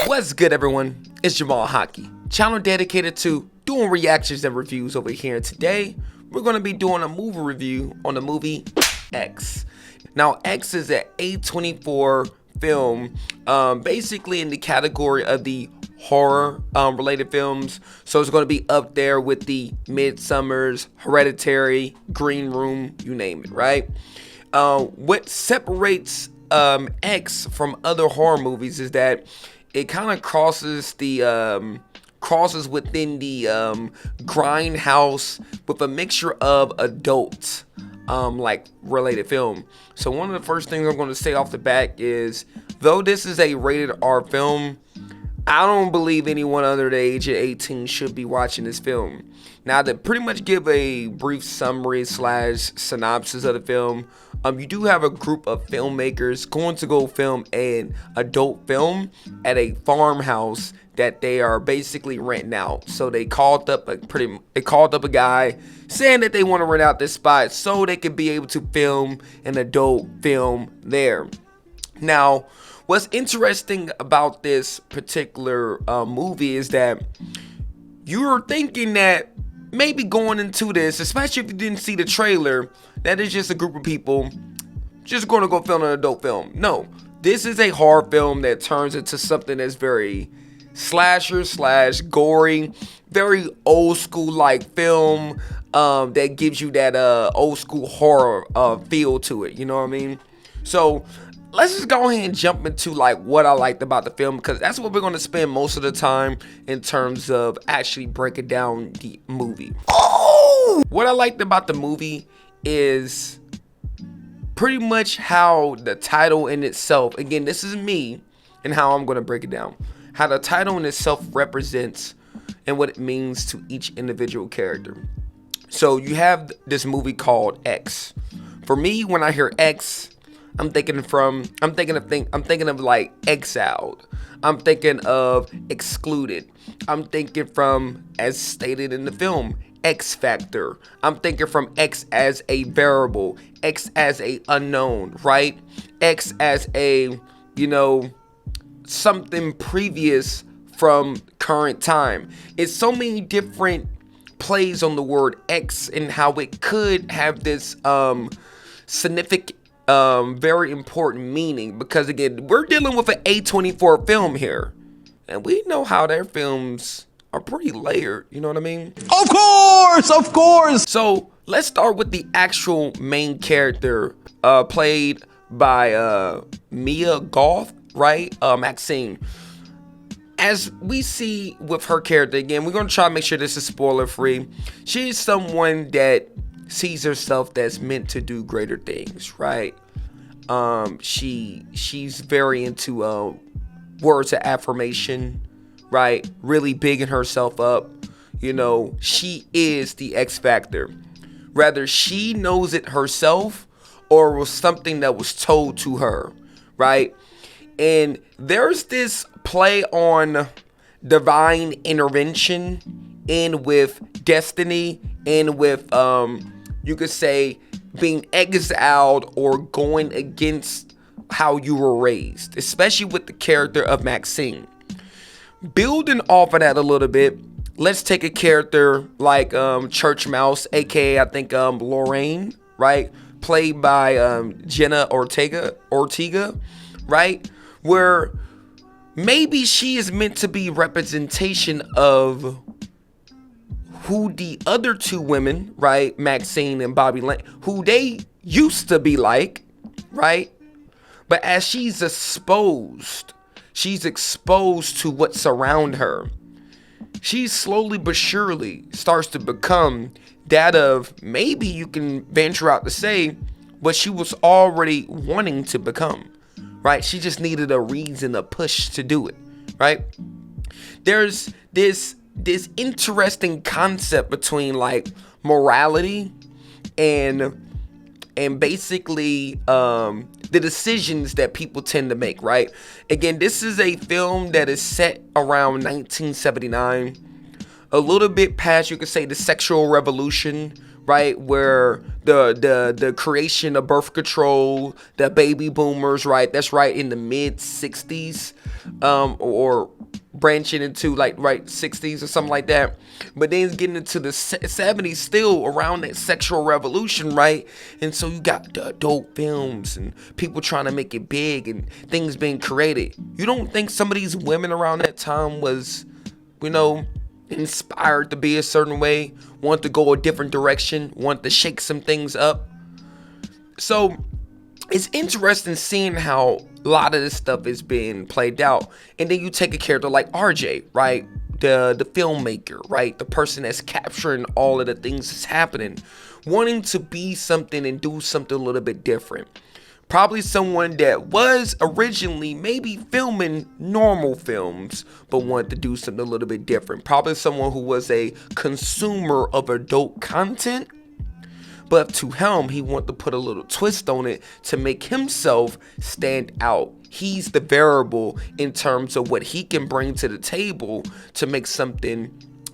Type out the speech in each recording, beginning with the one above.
What's good, everyone? It's JamalHaki, channel dedicated to doing reactions and reviews over here. And today, we're going to be doing a movie review on the movie X. Now, X is an A24 film, basically in the category of the horror related films. So it's going to be up there with the Midsummers, Hereditary, Green Room, you name it, right? What separates X from other horror movies is that it kind of crosses within the grindhouse with a mixture of adult like related film. So one of the first things I'm going to say off the bat is, though this is a rated R film, I don't believe anyone under the age of 18 should be watching this film. Now, to pretty much give a brief summary / synopsis of the film, you do have a group of filmmakers going to go film an adult film at a farmhouse that they are basically renting out. So they called up a guy saying that they want to rent out this spot so they could be able to film an adult film there. Now, what's interesting about this particular movie is that you're thinking that maybe going into this, especially if you didn't see the trailer, that is just a group of people just going to go film an adult film. No, this is a horror film that turns into something that's very slasher / gory, very old school like film that gives you that old school horror feel to it. You know what I mean? So let's just go ahead and jump into like what I liked about the film, because that's what we're going to spend most of the time in terms of actually breaking down the movie. Oh! What I liked about the movie is pretty much how the title in itself, again, this is me and how I'm going to break it down, how the title in itself represents and what it means to each individual character. So you have this movie called X. For me, when I hear X, I'm thinking of like exiled. I'm thinking of excluded. I'm thinking from, as stated in the film, X factor. I'm thinking from X as a variable, X as a unknown, right? X as a, something previous from current time. It's so many different plays on the word X and how it could have this significant, very important meaning, because again, we're dealing with an A24 film here, and we know how their films are pretty layered, you know what I mean? Of course! So let's start with the actual main character, played by Mia Goth, right? Maxine. As we see with her character, again, we're going to try to make sure this is spoiler free. She is someone that sees herself that's meant to do greater things, right? She's very into words of affirmation, right? Really bigging herself up. She is the X factor. Whether she knows it herself or was something that was told to her, right? And there's this play on divine intervention and with destiny and with you could say being exiled or going against how you were raised, especially with the character of Maxine. Building off of that a little bit, let's take a character like Church Mouse, aka I think Lorraine, right? Played by Jenna Ortega, right? Where maybe she is meant to be representation of who the other two women, right, Maxine and Bobby Lane, who they used to be like, right? But as she's exposed to what's around her, she slowly but surely starts to become that of, maybe you can venture out to say, what she was already wanting to become, right? She just needed a reason, a push to do it, right? There's this interesting concept between like morality and basically the decisions that people tend to make, right? Again, this is a film that is set around 1979, a little bit past, you could say, the sexual revolution, right? Where the creation of birth control, the baby boomers, right? That's right in the mid 60s, or branching into like right 60s or something like that. But then it's getting into the 70s, still around that sexual revolution, right? And so you got the adult films and people trying to make it big and things being created. You don't think some of these women around that time was, inspired to be a certain way, want to go a different direction, want to shake some things up? So it's interesting seeing how a lot of this stuff is being played out. And then you take a character like RJ, right? The filmmaker, right? The person that's capturing all of the things that's happening, wanting to be something and do something a little bit different. Probably someone that was originally maybe filming normal films, but wanted to do something a little bit different. Probably someone who was a consumer of adult content, but to him, he wanted to put a little twist on it to make himself stand out. He's the variable in terms of what he can bring to the table to make something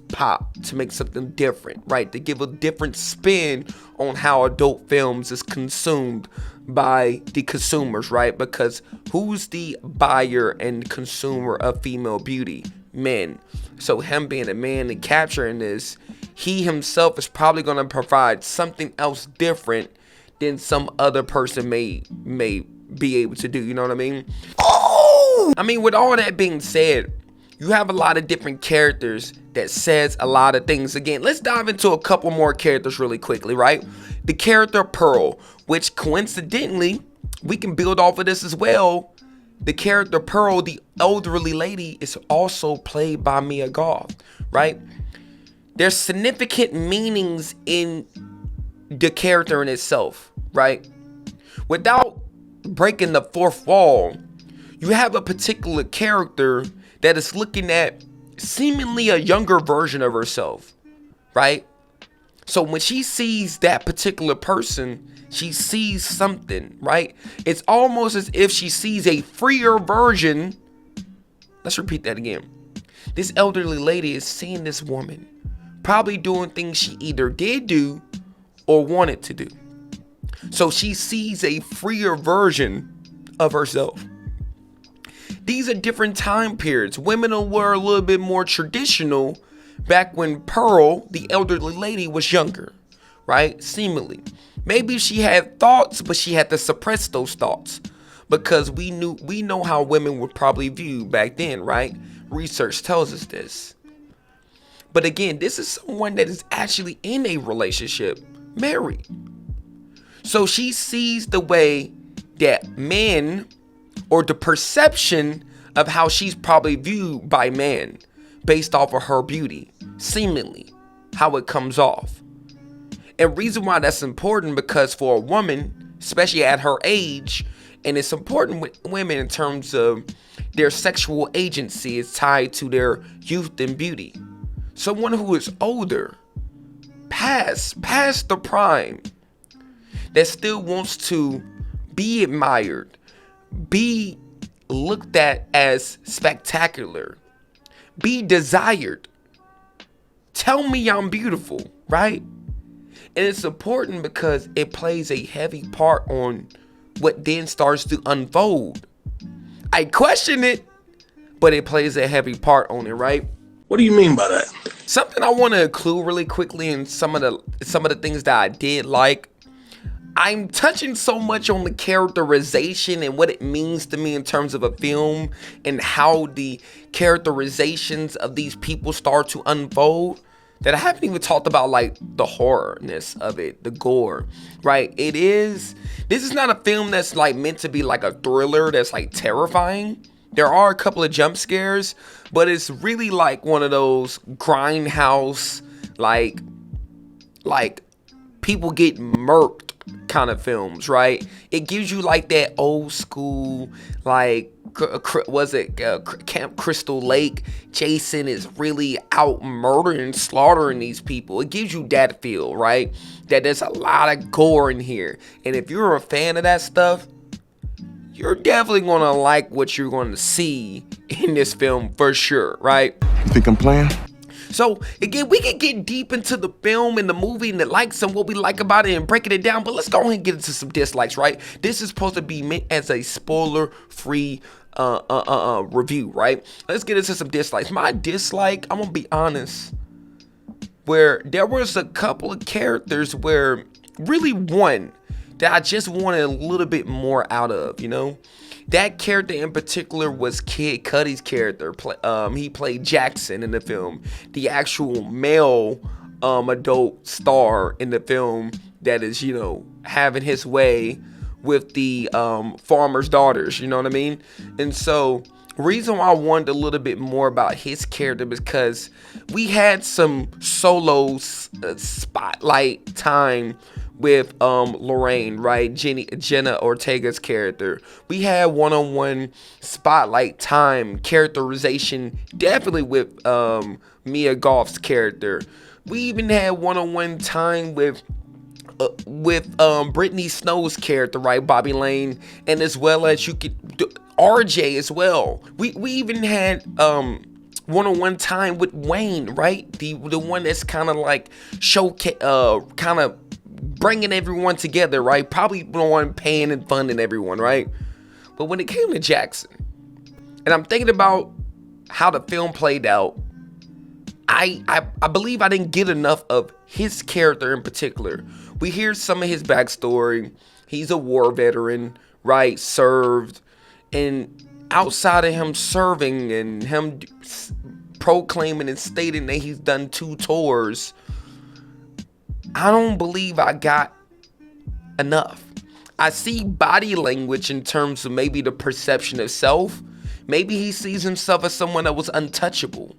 pop, to make something different, right? To give a different spin on how adult films is consumed by the consumers, right? Because who's the buyer and consumer of female beauty? Men. So him being a man and capturing this, he himself is probably going to provide something else different than some other person may be able to do. You know what I mean? Oh! I mean, with all that being said, you have a lot of different characters that says a lot of things. Again, let's dive into a couple more characters really quickly, right? The character Pearl, which coincidentally, we can build off of this as well. The character Pearl, the elderly lady, is also played by Mia Goth, right? There's significant meanings in the character in itself, right? Without breaking the fourth wall, you have a particular character that is looking at seemingly a younger version of herself, right? So when she sees that particular person, she sees something, right? It's almost as if she sees a freer version. Let's repeat that again. This elderly lady is seeing this woman probably doing things she either did do or wanted to do. So she sees a freer version of herself. These are different time periods. Women were a little bit more traditional back when Pearl, the elderly lady, was younger, right? Seemingly. Maybe she had thoughts, but she had to suppress those thoughts because we know how women were probably viewed back then, right? Research tells us this. But again, this is someone that is actually in a relationship, married. So she sees the way that men, or the perception of how she's probably viewed by men based off of her beauty, seemingly, how it comes off. And reason why that's important, because for a woman, especially at her age, and it's important with women in terms of their sexual agency is tied to their youth and beauty. Someone who is older, past the prime, that still wants to be admired, be looked at as spectacular, be desired. Tell me I'm beautiful, right? And it's important because it plays a heavy part on what then starts to unfold. I question it, but it plays a heavy part on it, right? What do you mean by that? Something I want to include really quickly in some of the things that I did like. I'm touching so much on the characterization and what it means to me in terms of a film and how the characterizations of these people start to unfold that I haven't even talked about, like the horrorness of it, the gore, right? This is not a film that's like meant to be like a thriller that's like terrifying. There are a couple of jump scares, but it's really like one of those grindhouse, like people get murked kind of films, right? It gives you like that old school, like, Camp Crystal Lake. Jason is really out murdering, slaughtering these people. It gives you that feel, right? That there's a lot of gore in here. And if you're a fan of that stuff, you're definitely going to like what you're going to see in this film for sure, right? You think I'm playing? So again, we can get deep into the film and the movie and the likes and what we like about it and breaking it down, but let's go ahead and get into some dislikes, right? This is supposed to be meant as a spoiler-free review, right? Let's get into some dislikes. My dislike, I'm gonna be honest, where there was a couple of characters where really one that I just wanted a little bit more out of, you know? That character in particular was Kid Cudi's character. He played Jackson in the film, the actual male adult star in the film that is, you know, having his way with the farmer's daughters, you know what I mean? And so reason why I wanted a little bit more about his character because we had some solo spotlight time with Lorraine, right? Jenna Ortega's character. We had one-on-one spotlight time characterization definitely with Mia Goth's character. We even had one-on-one time with Brittany Snow's character, right? Bobby Lane, and as well as you could RJ as well. We even had one-on-one time with Wayne, right? The one that's kind of like kind of bringing everyone together, right? Probably the one paying and funding everyone, right? But when it came to Jackson, and I'm thinking about how the film played out, I believe I didn't get enough of his character in particular. We hear some of his backstory. He's a war veteran, right? Served. And outside of him serving and him proclaiming and stating that he's done 2 tours, I don't believe I got enough. I see body language in terms of maybe the perception of self. Maybe he sees himself as someone that was untouchable.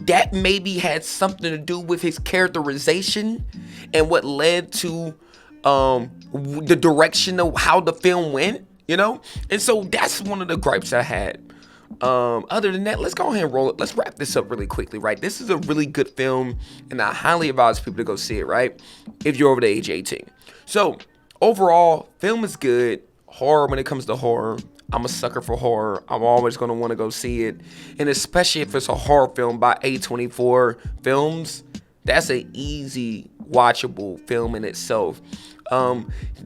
That maybe had something to do with his characterization and what led to the direction of how the film went, you know? And so that's one of the gripes I had. Other than that, let's go ahead and roll it. Let's wrap this up really quickly, right? This is a really good film, and I highly advise people to go see it, right? If you're over the age 18. So, overall, film is good. Horror, when it comes to horror, I'm a sucker for horror. I'm always going to want to go see it. And especially if it's a horror film by A24 Films, that's an easy, watchable film in itself.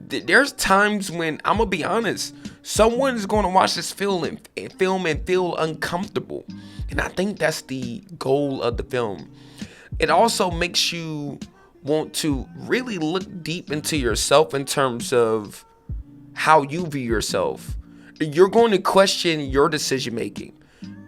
There's times when, I'm going to be honest, someone's going to watch this film and feel uncomfortable. And I think that's the goal of the film. It also makes you want to really look deep into yourself in terms of how you view yourself. You're going to question your decision making.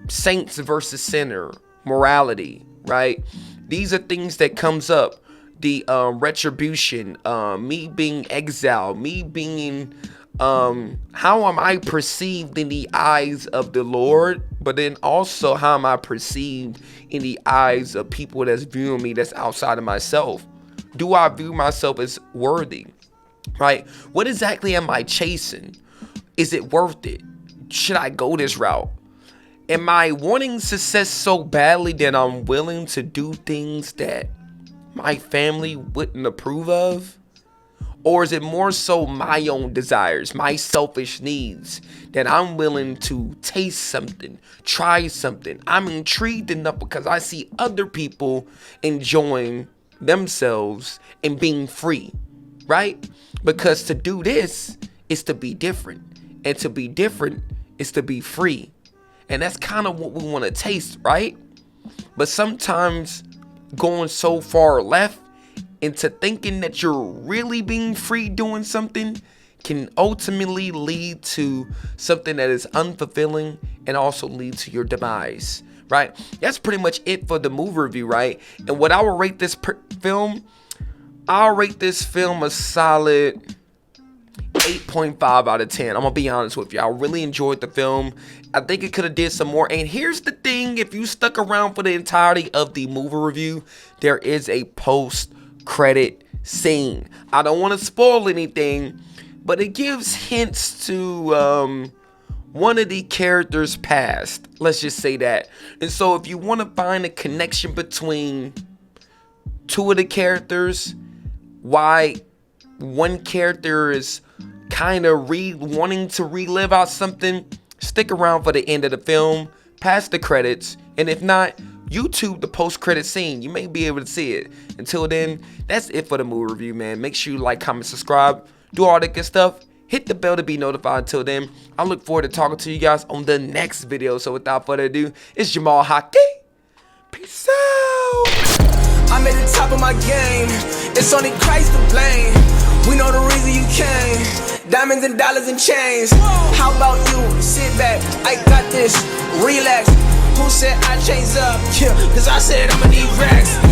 Saints versus sinner, morality, right? These are things that comes up. The retribution, me being exiled, me being how am I perceived in the eyes of the Lord, but then also how am I perceived in the eyes of people that's viewing me that's outside of myself? Do I view myself as worthy, right? What exactly am I chasing? Is it worth it? Should I go this route? Am I wanting success so badly that I'm willing to do things that my family wouldn't approve of? Or is it more so my own desires, my selfish needs, that I'm willing to taste something, try something? I'm intrigued enough because I see other people enjoying themselves and being free, right? Because to do this is to be different. And to be different is to be free. And that's kind of what we want to taste, right? But sometimes going so far left into thinking that you're really being free doing something can ultimately lead to something that is unfulfilling and also lead to your demise, right? That's pretty much it for the movie review, right? And what I would rate this film, I'll rate this film a solid 8.5 out of 10. I'm gonna be honest with you. I really enjoyed the film. I think it could have did some more. And here's the thing, if you stuck around for the entirety of the movie review, there is a post-credit scene. I don't want to spoil anything, but it gives hints to one of the characters' past. Let's just say that. And so if you want to find a connection between 2 of the characters, why one character is kind of wanting to relive out something, stick around for the end of the film, past the credits, And if not, YouTube the post-credit scene. You may be able to see it. Until then, that's it for the movie review, man. Make sure you like, comment, subscribe, do all that good stuff. Hit the bell to be notified. Until then, I look forward to talking to you guys on the next video. So without further ado, it's JamalHaki. Peace out. I'm at the top of my game. It's only Christ to blame. We know the reason you came. Diamonds and dollars and chains. How about you? Sit back. I got this. Relax. Who said I changed up? Yeah, cause I said I'ma need racks.